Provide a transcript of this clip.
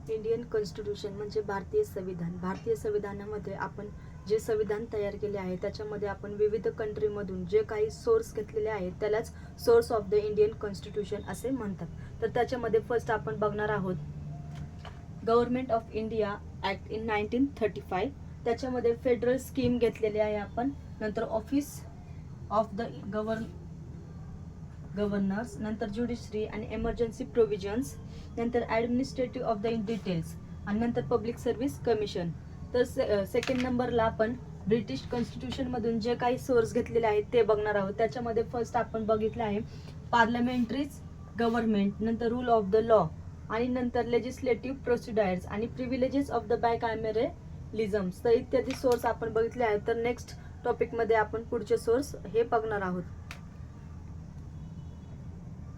Indian constitution म्हणजे भारतीय संविधान. भारतीय संविधानामध्ये आपण जे संविधान तयार केले आहे त्याच्यामध्ये आपण विविध कंट्रीमधून जे काही सोर्स घेतलेले आहेत त्यालाच source of the Indian constitution असे म्हणतात. तर त्याच्यामध्ये फर्स्ट आपण बघणार आहोत government of India act in 1935. त्याच्यामध्ये फेडरल स्कीम घेतलेली आहे आपण. नंतर ऑफिस ऑफ द गव्हर्नर्स, नंतर ज्युडिशरी आणि एमर्जन्सी प्रोव्हिजन्स, नंतर ॲडमिनिस्ट्रेटिव्ह ऑफ द डिटेल्स आणि नंतर पब्लिक सर्व्हिस कमिशन. तर सेकंड नंबरला आपण ब्रिटिश कॉन्स्टिट्यूशनमधून जे काही सोर्स घेतलेले आहेत ते बघणार आहोत. त्याच्यामध्ये फर्स्ट आपण बघितलं आहे पार्लमेंटरीज गव्हर्नमेंट, नंतर रूल ऑफ द लॉ आणि नंतर लेजिस्लेटिव्ह प्रोसिडर्स आणि प्रिव्हिलेजेस ऑफ द बायकॅमेरलिझम्स. तर इत्यादी सोर्स आपण बघितले आहेत. तर नेक्स्ट टॉपिकमध्ये आपण पुढचे सोर्स हे बघणार आहोत.